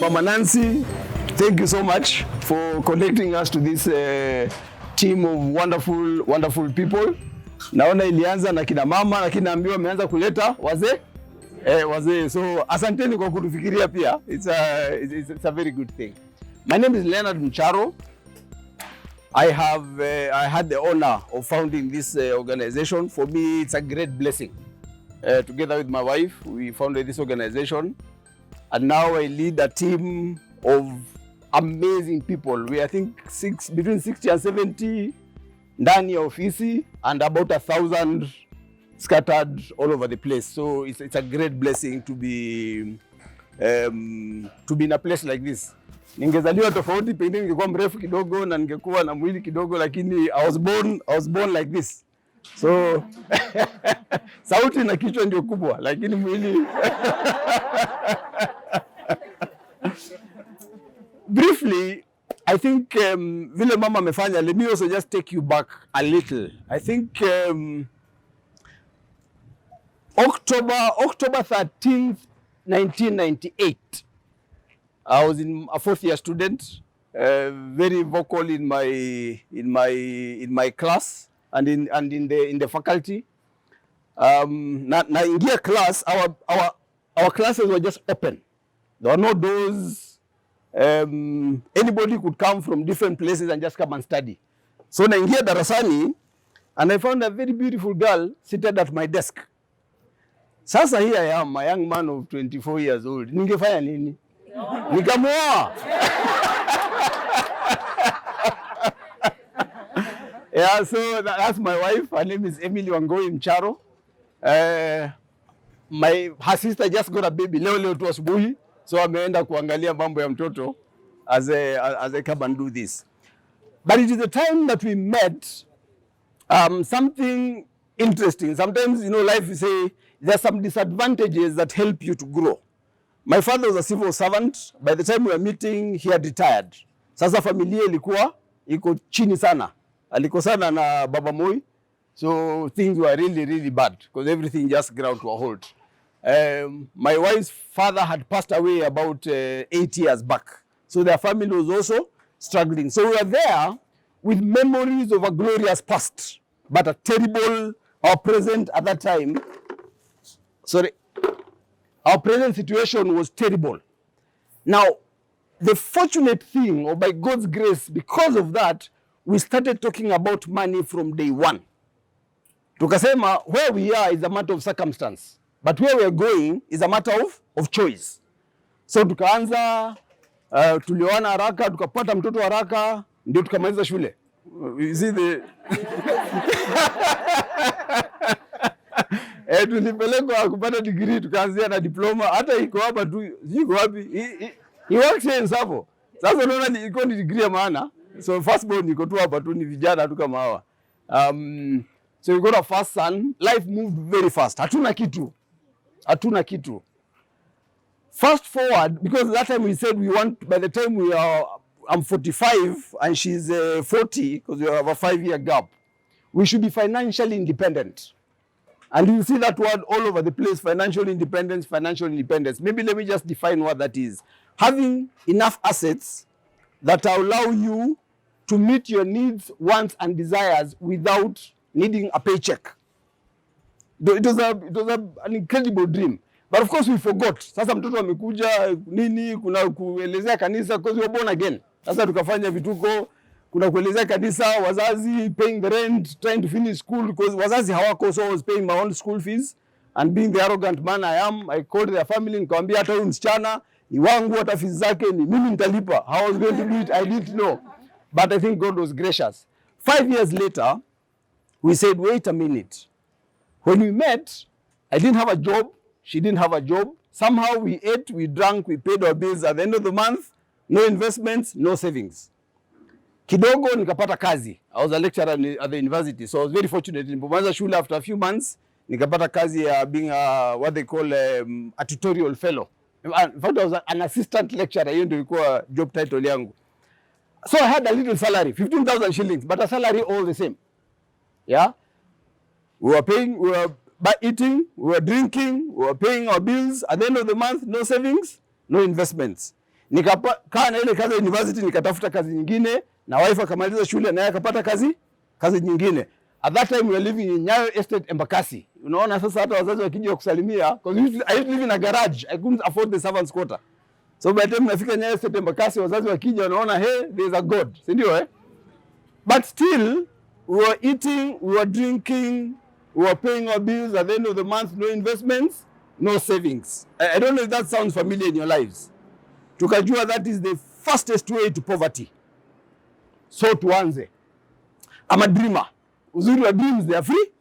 Mama Nancy, thank you so much for connecting us to this team of wonderful people. Naona ilianza na kina mama, lakini naambiwa ameanza kuleta wazee. So asanteni kwa kutufikiria pia. It's a very good thing. My name is Leonard Mcharo. I had the honor of founding this organization. For me, it's a great blessing. Together with my wife, we founded this organization. And now I lead a team of amazing people. We, I think, between 60 and 70 ndani ya ofisi and about 1,000 scattered all over the place. So it's a great blessing to be in a place like this. Ningezaliwa tofauti, pengine ningekuwa mrefu kidogo na ningekuwa na mwili kidogo, lakini I was born like this. So sauti na kichwa ndio kubwa, lakini mwili briefly, I think vile mama amefanya, let me also just take you back a little. I think October 13th, 1998, I was a fourth year student, very vocal in my class and in the faculty. Na ingia class, our classes were just open. There were no doors. Anybody could come from different places and just come and study. So naingia darasani and I found a very beautiful girl seated at my desk. Sasa here I am, a young man of 24 years old. Ningefanya nini? Nikamuoa. Yeah, so that's my wife. Her name is Emily Mcharo. Her sister just got a baby leo tu asubuhi, so ameenda kuangalia mambo ya mtoto as I come and do this. But it is the time that we met something interesting. Sometimes, life, you say, there are some disadvantages that help you to grow. My father was a civil servant. By the time we were meeting, he had retired. Sasa familia ilikuwa iko chini sana. Alikosana na baba moi. So things were really bad because everything just ground to a halt. My wife's father had passed away about 8 years back. So their family was also struggling. So we were there with memories of a glorious past, but a terrible, our present at that time. Sorry. Our present situation was terrible. Now, the fortunate thing, or by God's grace, because of that, we started talking about money from day one. Tukasema, where we are is a matter of circumstance, but where we are going is a matter of choice. So tukaanza, tulioana haraka, tukapata mtoto haraka, ndio tukamaliza shule. You see the... tulipelekwa kupata degree, tukaanzia na diploma, hata iko hapa tu, iko wapi? He works here in TSAVO. Sasa unaona iko ni degree ya maana. So first born iko tu hapa tu, ni vijana tu kama hawa. So we got a first son. Life moved very fast. Hatuna kitu. Fast forward, because that time we said we want, by the time I'm 45 and she's 40, because we have a 5-year gap, we should be financially independent. And you see that word all over the place, financial independence. Maybe let me just define what that is. Having enough assets that allow you to meet your needs, wants, and desires without needing a paycheck. It was an incredible dream. But of course we forgot. Sasa mtoto amekuja nini, kuna kuelezea kanisa because we were born again. Sasa tukafanya vituko, kuna kuelezea kanisa, wazazi paying the rent, trying to finish school because wazazi hawako, so I was paying my own school fees. And being the arrogant man I am, I called their family nikamwambia hata huyu msichana ni wangu, hata fees zake ni mimi nitalipa. How I was going to do it, I didn't know. But I think God was gracious. 5 years later, we said, wait a minute. When we met, I didn't have a job. She didn't have a job. Somehow we ate, we drank, we paid our bills. At the end of the month, no investments, no savings. Kidogo nikapata kazi. I was a lecturer at the university, so I was very fortunate. Nilipomaliza shule after a few months, nikapata kazi ya being what they call a tutorial fellow. In fact, I was an assistant lecturer. Hiyo ndio ilikuwa job title yangu. So I had a little salary, 15,000 shillings, but a salary all the same. Yeah? We were paying, we were eating, we were drinking, we were paying our bills. At the end of the month, no savings, no investments. Nikakaa na ile kazi ya university, nikatafuta kazi nyingine, na wife akamaliza shule naye akapata kazi nyingine. At that time we were living in Nyayo Estate, Embakasi. Unaona sasa hata wazazi wakija kusalimia, because I used to live in a garage. I couldn't afford the servants quarter. So by the time nafika Nyayo Estate, Embakasi, wazazi wakija wanaona hey, there is a God. Si ndio But still we were eating, we were drinking, we were paying our bills. At the end of the month, no investments, no savings. I don't know if that sounds familiar in your lives. Tukajua that is the fastest way to poverty. So tuanze. I'm a dreamer. Uzuri wa dreams, they are free.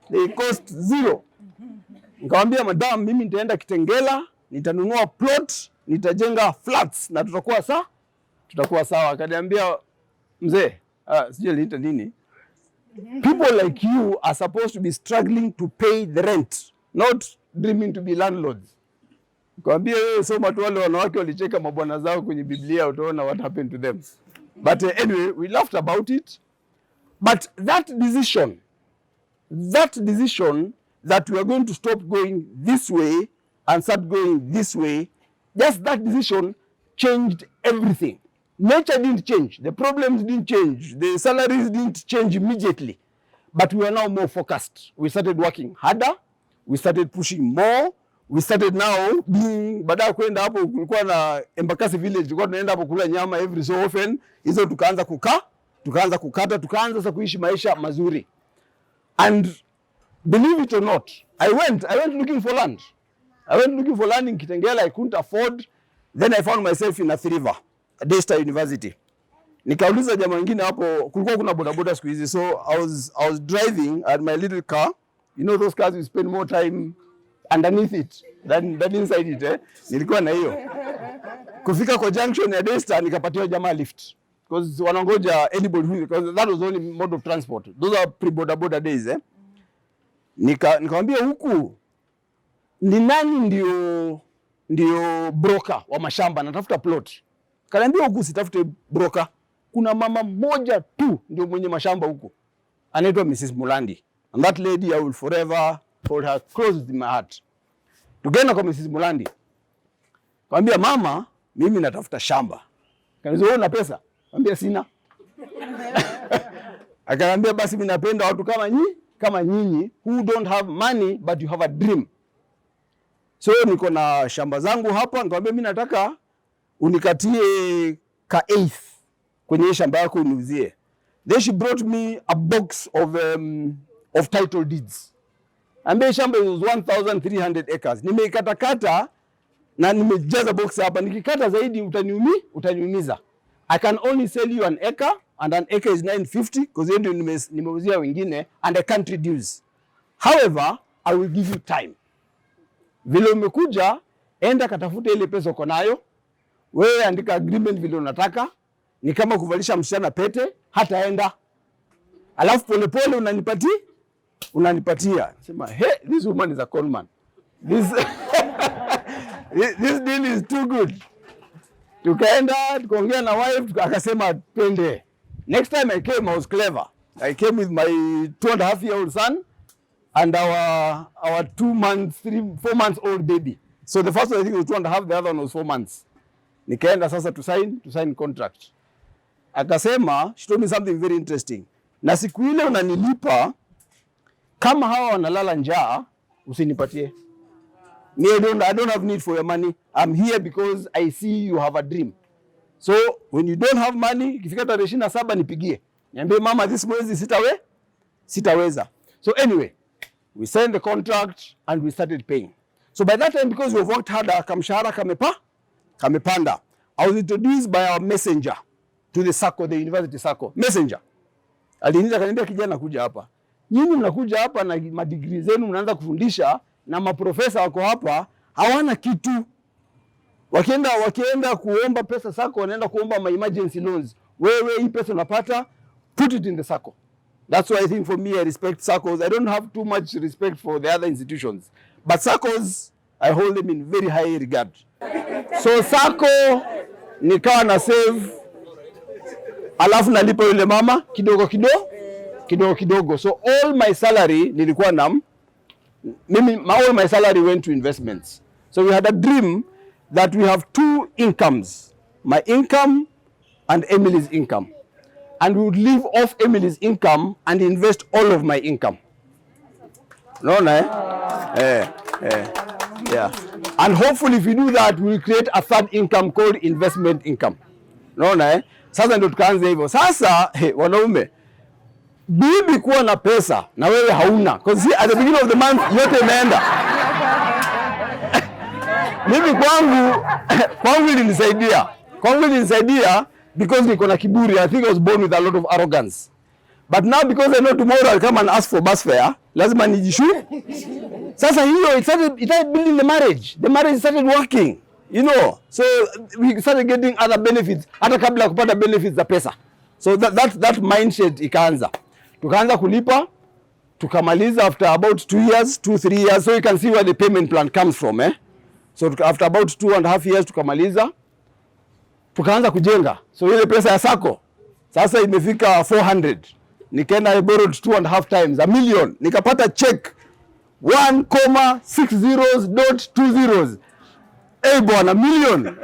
They cost zero. Nikamwambia madam, mimi nitaenda Kitengela, nitanunua plot, nitajenga flats na tutakuwa sawa. Akaniambia mzee, sijui aliita nini? People like you are supposed to be struggling to pay the rent, not dreaming to be landlords. Nikamwambia wewe soma tu wale wanawake walicheka mabwana zao kwenye Biblia, utaona what happened to them. But anyway, we laughed about it. But that decision that we are going to stop going this way and start going this way, just that decision changed everything. Nature didn't change, the problems didn't change, the salaries didn't change immediately, but we are now more focused. We started working harder, we started pushing more, we started now being, baada kwenda hapo kulikuwa na Embakasi village, tulikuwa tunaenda hapo kula nyama every so often, hizo tukaanza kukata, tukaanza sasa kuishi maisha mazuri. And believe it or not, I went looking for land. I went looking for land in Kitengela, I couldn't afford. Then I found myself in Athi River, Daystar University. Nikauliza jamaa mwingine hapo, kulikuwa kuna bodaboda siku hizi, so I was driving at my little car. You know those cars you spend more time underneath it than inside it Nilikuwa na hiyo. Kufika kwa junction ya Daystar nikapatiwa jamaa lift. Because wanangoja anybody who, because that was the only mode of transport. Those are pre-boda days Nikamwambia huku ni nani ndio broker wa mashamba, natafuta plot. Kaniambia huku sitafute broker. Kuna mama moja tu ndio mwenye mashamba huku. Anaitwa Mrs. Mulandi. And that lady I will forever hold her close in my heart. Tukaenda kwa Mrs. Mulandi. Kaambia mama, mimi natafuta shamba. Kaniambia wewe una pesa? Kaambia sina. Akaniambia basi mimi napenda watu kama nyinyi who don't have money but you have a dream. So niko na shamba zangu hapa, nikamwambia mimi nataka unikatie ka eighth kwenye shamba yako uniuzie. Then she brought me a box of title deeds. Ambaye shamba was 1,300 acres. Nimeikatakata na nimejaza box hapa. Nikikata zaidi utaniumiza. I can only sell you an acre, and an acre is 950 because hiyo ndio nimeuzia wengine, and I can't reduce. However, I will give you time. Vile umekuja, enda katafuta ile pesa uko nayo. Wewe andika agreement vile unataka. Ni kama kuvalisha msichana pete, hataenda. Alafu polepole unanipatia. Sema, hey, this woman is a con man. This deal is too good. Tukaenda, tukaongea na wife, akasema twende. Next time I came, I was clever. I came with my 2.5-year-old son and our 4 months old baby. So the first one I think was 2.5, the other one was 4 months. Nikaenda sasa to sign contract. Akasema, she told me something very interesting. Na siku ile unanilipa, kama hawa wanalala njaa, usinipatie. I don't have need for your money. I'm here because I see you have a dream. So when you don't have money, ikifika tarehe 27 nipigie. Niambie mama, this mwezi sitaweza. So anyway, we signed the contract and we started paying. So by that time, because we worked harder, kamshahara kamepanda. I was introduced by our messenger to the SACCO, the university SACCO. Messenger. Aliniita kaniambia kijana kuja hapa. Nyinyi mnakuja hapa na madigrii zenu mnaanza kufundisha na maprofesa wako hapa hawana kitu. Wakienda kuomba pesa SACCO, wanaenda kuomba my emergency loans. Wewe hii pesa unapata, put it in the SACCO. That's why I think for me I respect SACCOs. I don't have too much respect for the other institutions. But SACCOs, I hold them in very high regard. So SACCO nikawa na save, alafu nalipa yule mama kidogo. So all my salary nilikuwa all my salary went to investments. So we had a dream that we have two incomes, my income and Emily's income. And we would live off Emily's income and invest all of my income. No, no, yeah. And hopefully if we do that, we'll create a third income called investment income. No, no. Sasa ndo tukaanza hivyo. Sasa, wanaume, bibi kuwa na pesa na wewe hauna. Because at the beginning of the month, yote imeenda. Mimi kwangu ilinisaidia. Kwangu ilinisaidia because niko na kiburi. I think I was born with a lot of arrogance. But now because I know tomorrow I'll come and ask for bus fare, lazima nijishu. Sasa hiyo it started building the marriage. The marriage started working. You know, so we started getting other benefits hata kabla kupata benefits za pesa. So that mindset ikaanza. Tukaanza kulipa, tukamaliza after about 3 years, so you can see where the payment plan comes from, So after about 2.5 years tukamaliza, tukaanza kujenga. So ile pesa ya sako sasa imefika 400. Nikaenda I borrowed 2.5 times, $1 million. Nikapata check 1.6 zeros, dot 2 zeros. Bwana, $1 million.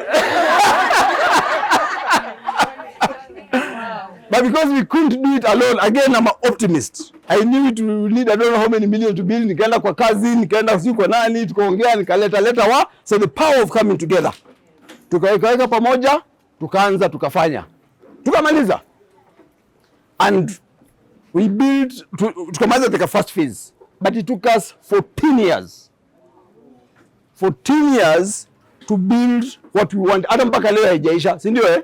But because we couldn't do it alone, again, I'm an optimist. I knew it would need, I don't know how many millions to build. Nikaenda kwa kazi, nikaenda si kwa nani, tukaongea, nikaleta. So the power of coming together. Tukaweka pamoja, tukaanza, tukafanya. Tukamaliza. And we built, tukamaliza the first phase. But it took us 14 years. 14 years to build what we want. Hata mpaka leo haijaisha, si ndio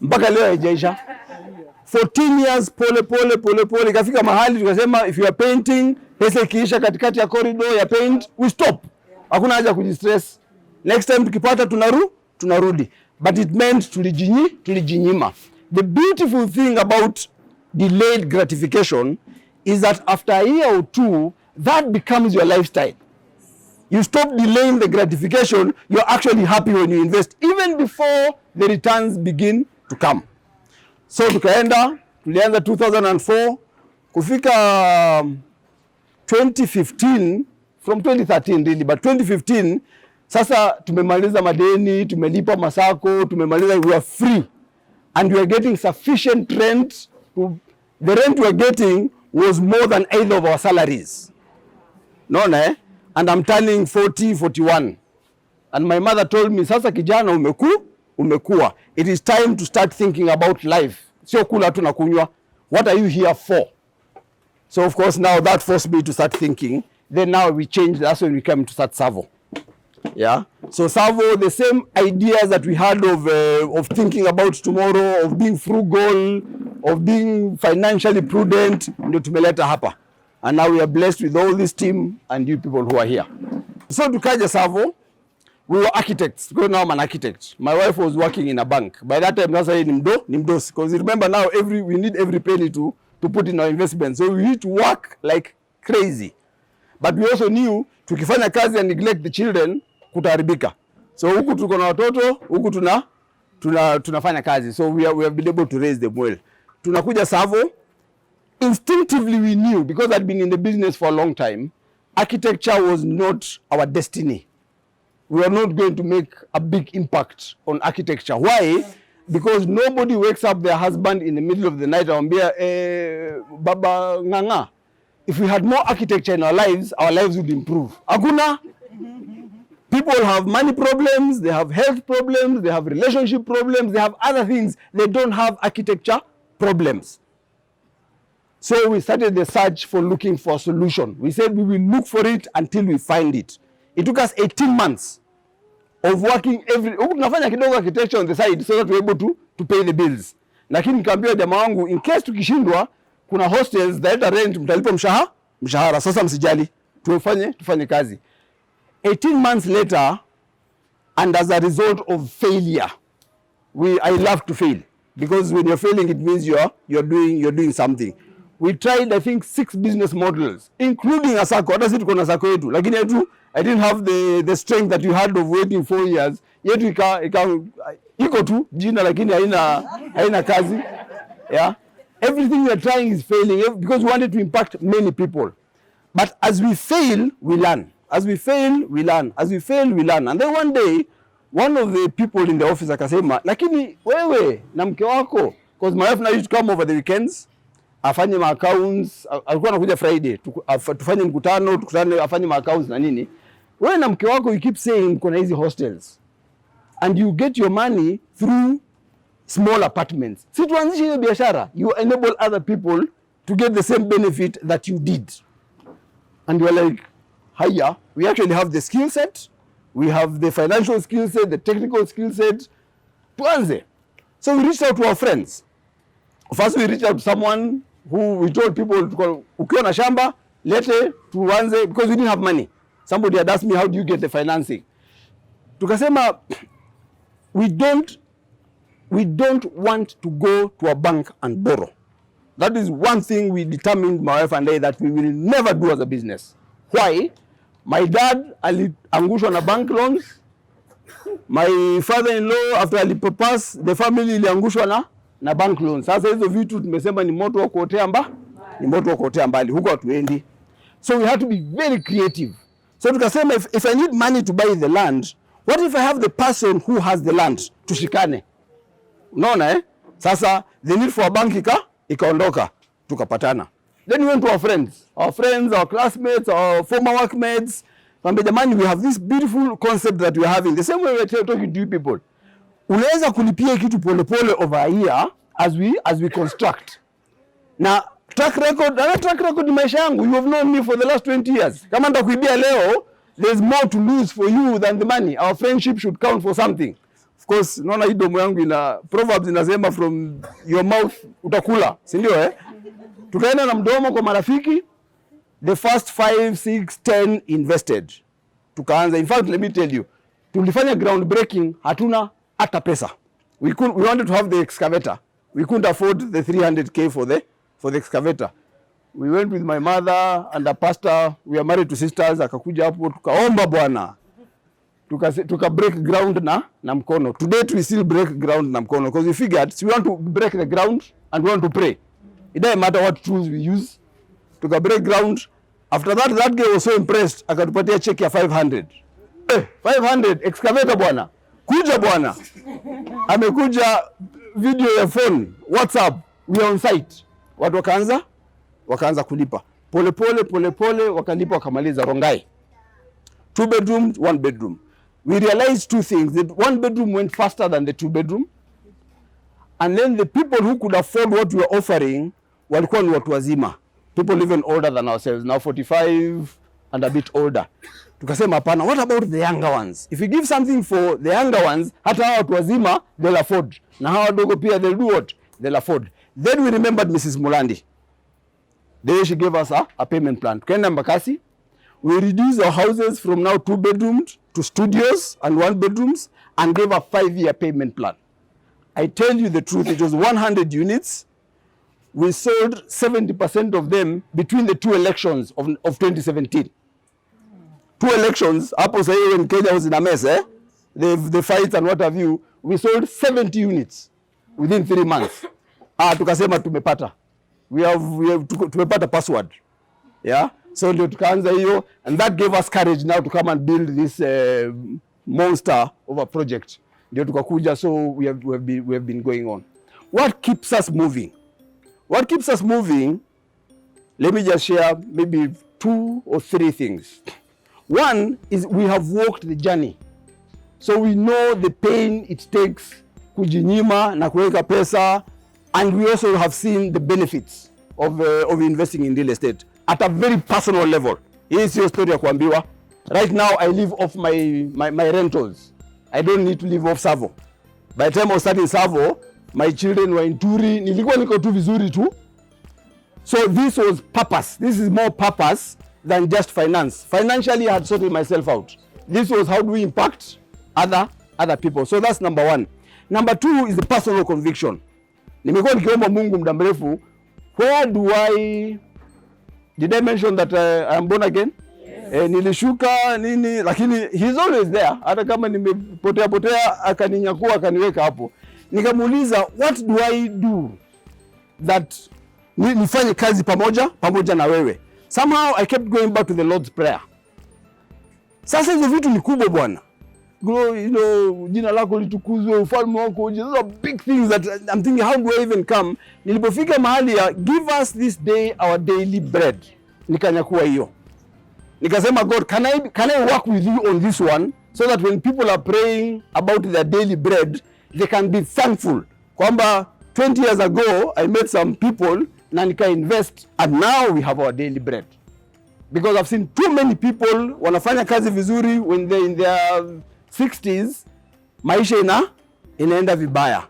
Mpaka leo haijaisha. 14 years pole. Ikafika mahali tukasema if you are painting, pesa ikiisha katikati ya corridor ya paint, we stop. Hakuna haja kujistress. Next time tukipata tunarudi. But it meant tulijinyima. The beautiful thing about delayed gratification is that after a year or two, that becomes your lifestyle. You stop delaying the gratification, you're actually happy when you invest, even before the returns begin to come. So tulianza 2004, kufika 2015, from 2013 really, but 2015, sasa tumemaliza madeni, tumelipa masako, tumemaliza, we are free. And we are getting sufficient rent. The rent we are getting was more than either of our salaries. And I'm turning 40, 41. And my mother told me, sasa kijana umekuwa. It is time to start thinking about life. Sio kula tu na kunywa. What are you here for? So of course now that forced me to start thinking. Then now we changed. That's when we came to start TSAVO. Yeah. So TSAVO, the same ideas that we had of thinking about tomorrow, of being frugal, of being financially prudent, ndio tumeleta hapa. And now we are blessed with all this team and you people who are here. So tukaja TSAVO, we were architects, because now I'm an architect. My wife was working in a bank. By that time, that's why ni mdos. Because remember now, we need every penny to put in our investment. So we need to work like crazy. But we also knew, tukifanya kazi and neglect the children, kutaharibika. So huku tuko na watoto, huku tunafanya kazi. So we have been able to raise them well. Tunakuja TSAVO. Instinctively we knew, because I'd been in the business for a long time, architecture was not our destiny. We were not going to make a big impact on architecture. Why? Because nobody wakes up their husband in the middle of the night and Baba Nganga. If we had more architecture in our lives would improve. Hakuna. People have money problems, they have health problems, they have relationship problems, they have other things. They don't have architecture problems. So we started the search for looking for a solution. We said we will look for it until we find it. It took us 18 months of working tunafanya kidogo architecture on the side so that we're able to pay the bills. Lakini nikaambia jamaa wangu, in case tukishindwa, kuna hostels that rent, mtalipa mshahara. Sasa msijali, tufanye kazi. 18 months later, and as a result of failure, I love to fail, because when you're failing, it means you're doing something. We tried, I think, 6 business models, including a sako. Hata sisi tuko na sako yetu, lakini I didn't have the strength that you had of waiting 4 years. Yetu iko tu jina, lakini haina kazi. Yeah, everything we are trying is failing because we wanted to impact many people. But as we fail, we learn. As we fail, we learn. As we fail, we learn. And then one day, one of the people in the office akasema, lakini wewe na mke wako, because my wife now used to come over the weekends, afanye ma accounts, alikuwa anakuja Friday, tufanye mkutano, tukutane afanye ma accounts na nini. Wewe na mke wako you keep saying kuna hizi hostels and you get your money through small apartments. Si tuanzishe hiyo biashara, you enable other people to get the same benefit that you did. And you are like, haya, we actually have the skill set, we have the financial skill set, the technical skill set. Tuanze. So we reached out to our friends. First we reached out to someone who we told people, ukiwa na shamba, lete tuanze, because we didn't have money. Somebody had asked me, how do you get the financing? Tukasema, we don't want to go to a bank and borrow. That is one thing we determined, my wife and I, that we will never do as a business. Why? My dad aliangushwa na bank loans. My father-in-law after alipass, the family iliangushwa na bank loans. Sasa hizo vitu tumesema ni moto wa kuotea mbali, huko hatuendi. So we had to be very creative. So tukasema, if I need money to buy the land, what if I have the person who has the land? Tushikane. Unaona Sasa the need for a bank ikaondoka, tukapatana. Then we went to our friends, our classmates, our former workmates. Kwamba jamani, we have this beautiful concept that we are having. The same way we're talking to you people. Unaweza kulipia kitu polepole over a year as we construct. Na track record ni maisha yangu. You have known me for the last 20 years. Kama nitakuibia leo, there's more to lose for you than the money. Our friendship should count for something. Of course, naona hii domo yangu ina proverbs inasema from your mouth utakula, si ndio Tukaenda na mdomo kwa marafiki. The first 5, 6, 10 invested. Tukaanza. In fact, let me tell you, tulifanya groundbreaking, hatuna hata pesa. We wanted to have the excavator. We couldn't afford the 300k for the excavator. We went with my mother and a pastor. We are married to sisters. Akakuja hapo tukaomba Bwana. Tuka break ground na mkono. Today we still break ground na mkono because we figured we want to break the ground and we want to pray. It doesn't matter what tools we use. Tuka break ground. After that guy was so impressed, akatupatia check ya 500. 500 excavator bwana. Kuja bwana. Amekuja video ya phone, WhatsApp, we are on site. Watu wakaanza kulipa. Pole wakalipa wakamaliza Rongai. 2 bedrooms, 1 bedroom. We realized two things. The 1 bedroom went faster than the 2 bedroom. And then the people who could afford what we were offering walikuwa ni watu wazima. People even older than ourselves, now 45 and a bit older. Tukasema hapana, what about the younger ones? If we give something for the younger ones, hata hawa watu wazima, they'll afford. Na hawa wadogo pia, they'll do what? They'll afford. Then we remembered Mrs. Mulandi. Then she gave us a payment plan. Tukaenda Mbakasi. We reduced our houses from now 2 bedrooms to studios and 1 bedrooms and gave a 5-year payment plan. I tell you the truth, it was 100 units. We sold 70% of them between the 2 elections of 2017. 2 elections, hapo sahi when Kenya was in a mess, the fights and what have you, we sold 70 units within 3 months. Tukasema tumepata. Tumepata password. Yeah? So ndio tukaanza hiyo, and that gave us courage now to come and build this monster of a project. Ndio tukakuja, so we have been going on. What keeps us moving? What keeps us moving? Let me just share maybe 2 or 3 things. One is we have walked the journey. So we know the pain it takes kujinyima na kuweka pesa, and we also have seen the benefits of investing in real estate at a very personal level. Hii is your story ya kuambiwa. Right now I live off my rentals. I don't need to live off TSAVO. By the time I was starting TSAVO, my children were in Turi. Nilikuwa niko tu vizuri tu. So this was purpose. This is more purpose than just finance. Financially I had sorted myself out. This was how do we impact other people. So that's number 1. Number 2 is the personal conviction. Nimekuwa nikiomba Mungu muda mrefu, did I mention that I am born again? Yes. Nilishuka nini, lakini he's always there. Hata kama nimepotea akaninyakua akaniweka hapo. Nikamuuliza, what do I do that nifanye kazi pamoja na wewe? Somehow I kept going back to the Lord's Prayer. Sasa hizo vitu ni kubwa bwana. jina lako litukuzwe, ufalme wako uje. Those are big things that I'm thinking, how do I even come? Nilipofika mahali ya give us this day our daily bread, nikanyakua hiyo. Nikasema, God, can I work with you on this one so that when people are praying about their daily bread, they can be thankful. Kwamba 20 years ago I met some people na nika invest and now we have our daily bread. Because I've seen too many people wanafanya kazi vizuri when they're in their 60s, maisha inaenda vibaya.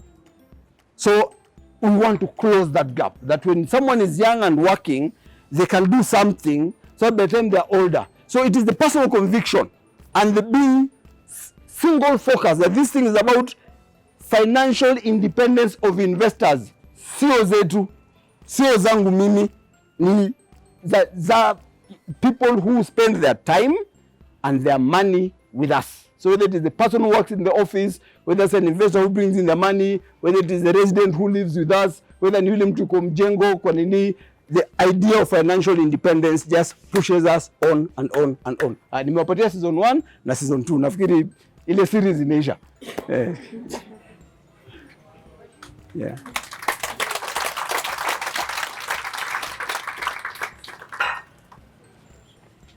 So we want to close that gap, that when someone is young and working, they can do something so by the time they're older. So it is the personal conviction and the being single focus that this thing is about financial independence of investors. Sio zetu, sio zangu mimi, ni za people who spend their time and their money with us. So whether it is the person who works in the office, whether it's an investor who brings in the money, whether it is the resident who lives with us, whether ni yule mtu kwa mjengo kwa nini, the idea of financial independence just pushes us on and on and on. Nimewapatia season 1 na season 2. Nafikiri ile series imeisha. Yeah.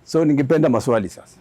So ningependa maswali sasa.